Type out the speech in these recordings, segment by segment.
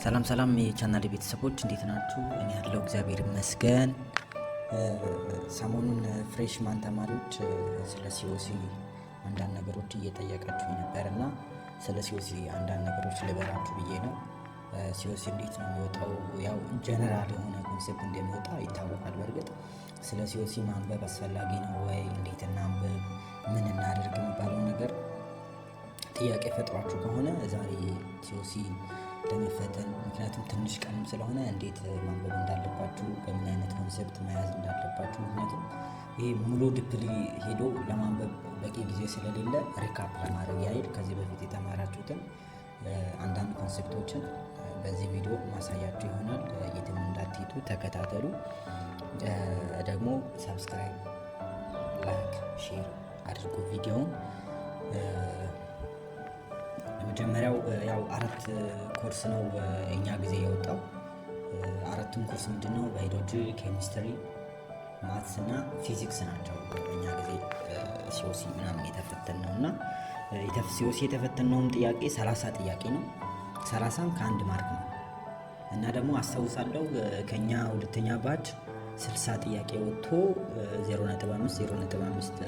ሰላም የቻናሌ ቤተሰቦች እንዴት ናችሁ? እኔ ያለው እግዚአብሔር ይመስገን። ሰሞኑን ፍሬሽማን ተማሪዎች ስለ ሲኦሲ አንዳንድ ነገሮች እየጠየቃችሁ ነበርና ስለ ሲኦሲ አንዳንድ ነገሮች ልበራችሁ ብዬ ነው። ሲኦሲ እንዴት ነው የሚወጣው? ያው ጀነራል የሆነ ኮንሴፕት እንደሚወጣ ይታወቃል። በእርግጥ ስለ ሲኦሲ ማንበብ አስፈላጊ ነው ወይ፣ እንዴት እናንብብ፣ ምን እናድርግ የሚባለው ነገር ጥያቄ ፈጥሯችሁ ከሆነ ዛሬ ሲኦሲ ለመፈተን ምክንያቱም ትንሽ ቀንም ስለሆነ እንዴት ማንበብ እንዳለባችሁ በምን አይነት ኮንሴፕት መያዝ እንዳለባችሁ ምክንያቱም ይሄ ሙሉ ዲፕሊ ሄዶ ለማንበብ በቂ ጊዜ ስለሌለ ሪካፕ ለማድረግ ያህል ከዚህ በፊት የተማራችሁትን አንዳንድ ኮንሴፕቶችን በዚህ ቪዲዮ ማሳያችሁ ይሆናል። የትም እንዳትሄዱ ተከታተሉ። ደግሞ ሰብስክራይብ፣ ላይክ፣ ሼር አድርጉ ቪዲዮውን። የመጀመሪያው ያው 4 ኮርስ ነው እኛ ጊዜ የወጣው። 4ቱም ኮርስ ምንድነው? ባዮሎጂ፣ ኬሚስትሪ፣ ማትስ እና ፊዚክስ ናቸው። እኛ ጊዜ ሲኦሲ ምናምን የተፈተን ነው እና ሲኦሲ የተፈተነውም ጥያቄ 30 ጥያቄ ነው። 30ም ከ1 ማርክ ነው እና ደግሞ አስታውሳለሁ ከኛ ሁለተኛ ባች 60 ጥያቄ ወጥቶ 0.5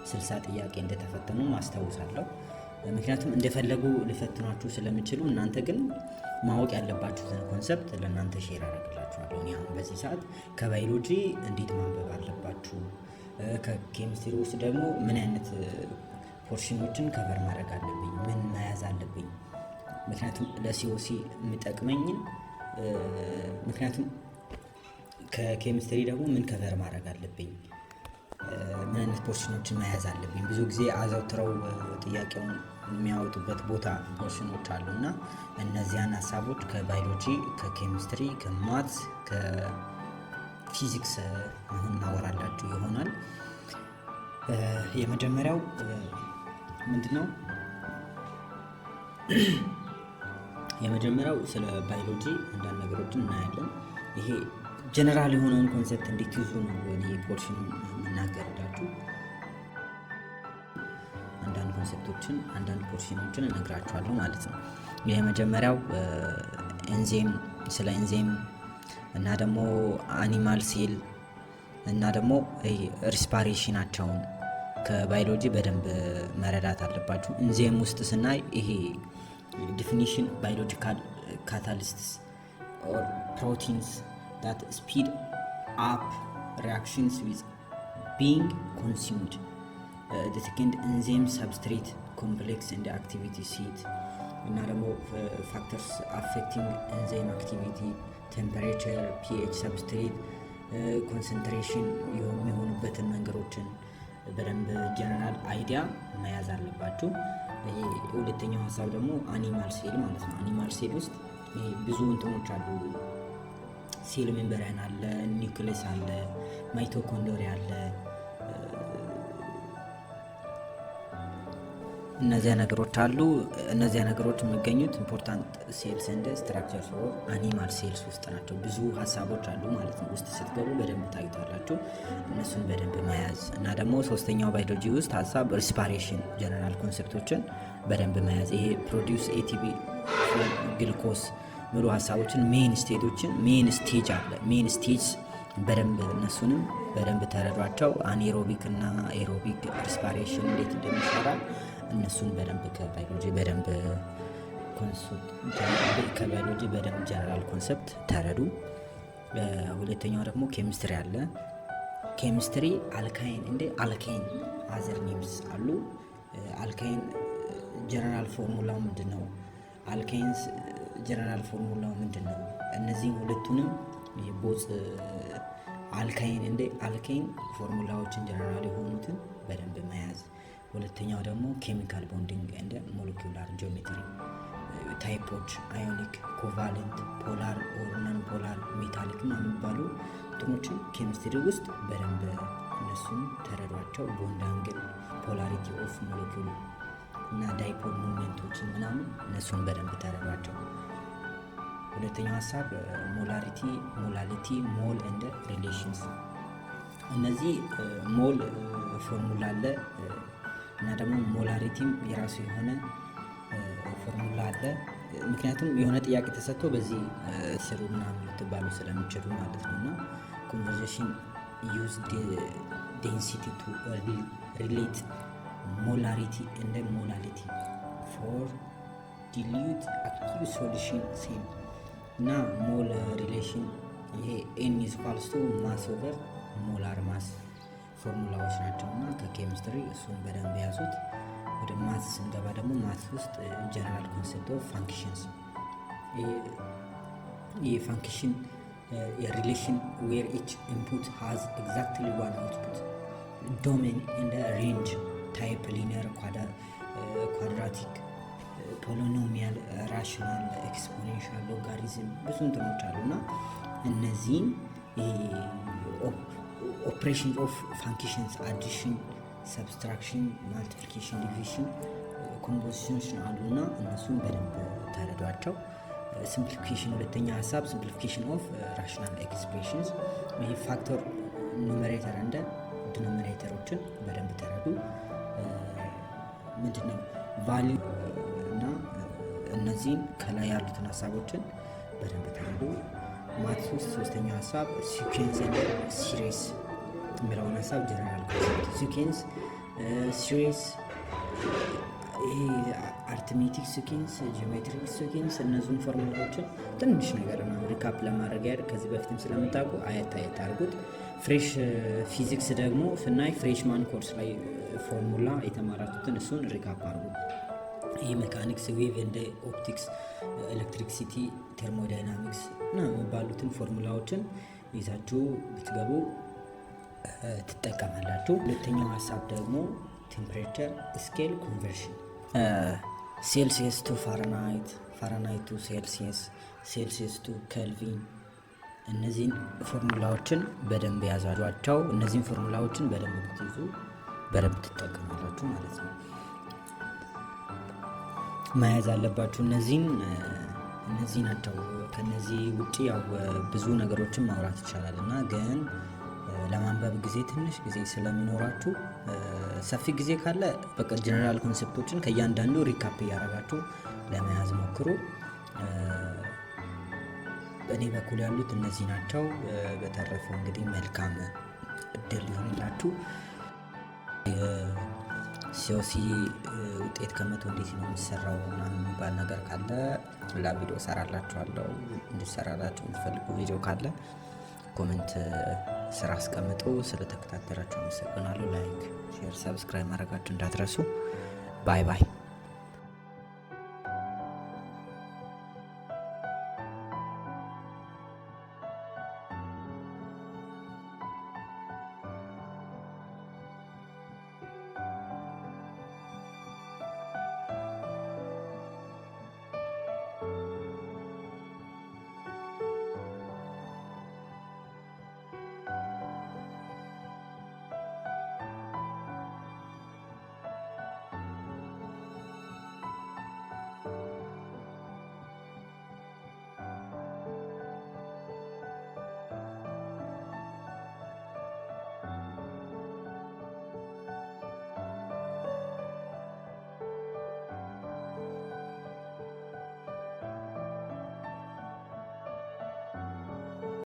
60 ጥያቄ እንደተፈተኑ አስታውሳለሁ። ምክንያቱም እንደፈለጉ ሊፈትኗችሁ ስለሚችሉ እናንተ ግን ማወቅ ያለባችሁትን ኮንሰፕት ለእናንተ ሼር አደርግላችኋለሁ። እኔ አሁን በዚህ ሰዓት ከባዮሎጂ እንዴት ማንበብ አለባችሁ፣ ከኬሚስትሪ ውስጥ ደግሞ ምን አይነት ፖርሽኖችን ከቨር ማድረግ አለብኝ፣ ምን መያዝ አለብኝ፣ ምክንያቱም ለሲኦሲ የሚጠቅመኝን ምክንያቱም ከኬሚስትሪ ደግሞ ምን ከቨር ማድረግ አለብኝ፣ ምን አይነት ፖርሽኖችን መያዝ አለብኝ። ብዙ ጊዜ አዘውትረው ጥያቄውን የሚያወጡበት ቦታ ፖርሽኖች አሉና እነዚያን ሀሳቦች ከባዮሎጂ፣ ከኬሚስትሪ፣ ከማትስ፣ ከፊዚክስ አሁን እናወራላችሁ ይሆናል። የመጀመሪያው ምንድነው? የመጀመሪያው ስለ ባዮሎጂ አንዳንድ ነገሮችን እናያለን። ይሄ ጀነራል የሆነውን ኮንሰፕት እንድትይዙ ነው እኔ ፖርሽን የምናገርላችሁ። አንዳንድ ኮንሰፕቶችን አንዳንድ ፖርሽኖችን እነግራችኋለሁ ማለት ነው። የመጀመሪያው ኤንዜም፣ ስለ ኤንዜም እና ደግሞ አኒማል ሴል እና ደግሞ ሪስፓሬሽናቸውን ከባዮሎጂ በደንብ መረዳት አለባችሁ። ኤንዜም ውስጥ ስናይ ይሄ ዲፊኒሽን ባዮሎጂካል ካታሊስትስ ኦር ፕሮቲንስ that speed up reactions with being consumed. The second enzyme substrate complex and activity sheet. እና ደግሞ factors affecting enzyme activity, temperature, pH, substrate, concentration የሚሆኑበትን መንገዶችን በደንብ ጀነራል አይዲያ መያዝ አለባችሁ። ይሄ ሁለተኛው ሀሳብ ደግሞ አኒማል ሴል ማለት ነው። አኒማል ሴል ውስጥ ብዙ እንትኖች አሉ። ሴል ሜምብሬን አለ፣ ኒውክሊየስ አለ፣ ማይቶኮንድሪያ አለ። እነዚያ ነገሮች አሉ። እነዚያ ነገሮች የሚገኙት ኢምፖርታንት ሴልስ ኤንድ ስትራክቸርስ ኦፍ አኒማል ሴልስ ውስጥ ናቸው። ብዙ ሀሳቦች አሉ ማለት ነው። ውስጥ ስትገቡ በደንብ ታዩታላችሁ። እነሱን በደንብ መያዝ እና ደግሞ ሶስተኛው ባዮሎጂ ውስጥ ሀሳብ ሪስፓሬሽን ጀነራል ኮንሴፕቶችን በደንብ መያዝ። ይሄ ፕሮዲውስ ኤቲፒ ግሉኮስ ሙሉ ሀሳቦችን ሜን ስቴጆችን ሜን ስቴጅ አለ። ሜን ስቴጅ በደንብ እነሱንም በደንብ ተረዷቸው። አኔሮቢክ እና ኤሮቢክ ሪስፓሬሽን እንዴት እንደሚሰራ እነሱን በደንብ ከባዮሎጂ በደንብ ጀነራል ኮንሰፕት ተረዱ። ሁለተኛው ደግሞ ኬሚስትሪ አለ። ኬሚስትሪ አልካይን እንደ አልካይን አዘር ኔምስ አሉ። አልካይን ጀነራል ፎርሙላው ምንድን ነው? አልካይንስ ጀነራል ፎርሙላው ምንድን ነው? እነዚህ ሁለቱንም ቦዝ አልካይን እንደ አልካይን ፎርሙላዎችን ጀነራል የሆኑትን በደንብ መያዝ። ሁለተኛው ደግሞ ኬሚካል ቦንዲንግ እንደ ሞለኪውላር ጂኦሜትሪ ታይፖች፣ አዮኒክ፣ ኮቫለንት፣ ፖላር ኦር ነን ፖላር፣ ሜታሊክ እና የሚባሉ እንትኖችን ኬሚስትሪ ውስጥ በደንብ እነሱን ተረዷቸው። ቦንድ አንግል፣ ፖላሪቲ ኦፍ ሞለኪውል እና ዳይፖል ሙቭመንቶችን ምናምን እነሱን በደንብ ተረዷቸው። ሁለተኛው ሀሳብ ሞላሪቲ፣ ሞላሊቲ፣ ሞል እንደ ሪሌሽንስ። እነዚህ ሞል ፎርሙላ አለ እና ደግሞ ሞላሪቲም የራሱ የሆነ ፎርሙላ አለ። ምክንያቱም የሆነ ጥያቄ ተሰጥቶ በዚህ ስሩ ምናምን ልትባሉ ስለሚችሉ ማለት ነው። እና ኮንቨርሴሽን ዩዝ ዴንሲቲ ቱ ሪሌት ሞላሪቲ እንደ ሞላሊቲ ፎር ዲሊዩት አክቲቭ ሶሉሽን ሴም እና ሞል ሪሌሽን ይሄ ኤን ኢዝ ኢኳልስ ቱ ማስ ኦቨር ሞላር ማስ ፎርሙላዎች ናቸው እና ከኬሚስትሪ እሱን በደንብ ያዙት። ወደ ማት ስንገባ ደግሞ ማት ውስጥ ጀነራል ኮንሰፕት ኦፍ ፋንክሽንስ የፋንክሽን የሪሌሽን ዌር ኢች ኢንፑት ሃዝ ኤግዛክትሊ ዋን አውትፑት ዶሜን ኢን ሬንጅ ታይፕ ሊኒየር ኳድራቲክ ፖሊኖሚያል ራሽናል ኤክስፖኔንሻል ሎጋሪዝም ብዙ እንትኖች አሉ እና እነዚህን ኦፕሬሽን ኦፍ ፋንክሽንስ አዲሽን ሰብስትራክሽን ማልቲፕሊኬሽን ዲቪዥን ኮምፖዚሽኖች አሉና እነሱን በደንብ ተረዷቸው። ሲምፕሊፊኬሽን ሁለተኛ ሀሳብ ሲምፕሊፊኬሽን ኦፍ ራሽናል ኤክስፕሬሽንስ ይህ ፋክተር ኑሜሬተር እንደ ዲኖሚኔተሮችን በደንብ ተረዱ። ምንድነው ቫልዩ እና እነዚህን ከላይ ያሉትን ሀሳቦችን በደንብ ተረዱ። ማት ውስጥ ሶስተኛው ሀሳብ ሲኩዌንስ እንደ ሲሪስ የሚለውን ሀሳብ ጀነራል ኮንሰፕት ሲኩዌንስ ሲሪስ አርትሜቲክ ሲኩዌንስ ጂኦሜትሪክ ሲኩዌንስ እነዚህን ፎርሙላዎችን ትንሽ ነገር ነው ሪካፕ ለማድረግ ያህል ከዚህ በፊትም ስለምታውቁ አየት አድርጉት። ፍሬሽ ፊዚክስ ደግሞ ስናይ ፍሬሽማን ኮርስ ላይ ፎርሙላ የተማራችሁትን እሱን ሪካፕ አድርጉ። ይህ ሜካኒክስ ዌቭ እንደ ኦፕቲክስ ኤሌክትሪክሲቲ ቴርሞዳይናሚክስ እና የሚባሉትን ፎርሙላዎችን ይዛችሁ ብትገቡ ትጠቀማላችሁ። ሁለተኛው ሀሳብ ደግሞ ቴምፕሬቸር ስኬል ኮንቨርሽን ሴልሲየስ ቱ ፋራናይት፣ ፋራናይት ቱ ሴልሲየስ፣ ሴልሲየስ ቱ ኬልቪን እነዚህን ፎርሙላዎችን በደንብ ያዟቸው። እነዚህን ፎርሙላዎችን በደንብ ብትይዙ በደንብ ትጠቀማላችሁ ማለት ነው። መያዝ አለባችሁ። እነዚህ ናቸው። ከነዚህ ውጪ ያው ብዙ ነገሮችን ማውራት ይቻላል እና ግን ለማንበብ ጊዜ ትንሽ ጊዜ ስለሚኖራችሁ ሰፊ ጊዜ ካለ በቃ ጀነራል ኮንሰፕቶችን ከእያንዳንዱ ሪካፕ እያደረጋችሁ ለመያዝ ሞክሩ። በእኔ በኩል ያሉት እነዚህ ናቸው። በተረፈው እንግዲህ መልካም እድል ይሆንላችሁ። ሲኦሲ ውጤት ከመቶ እንዴት ነው የሚሰራው ምናምን የሚባል ነገር ካለ ቪዲዮ እሰራላችኋለሁ። እንዲሰራላችሁ የምትፈልጉ ቪዲዮ ካለ ኮሜንት ስራ አስቀምጡ። ስለተከታተላችሁ አመሰግናለሁ። ላይክ፣ ሼር፣ ሰብስክራይብ ማድረጋችሁ እንዳትረሱ። ባይ ባይ።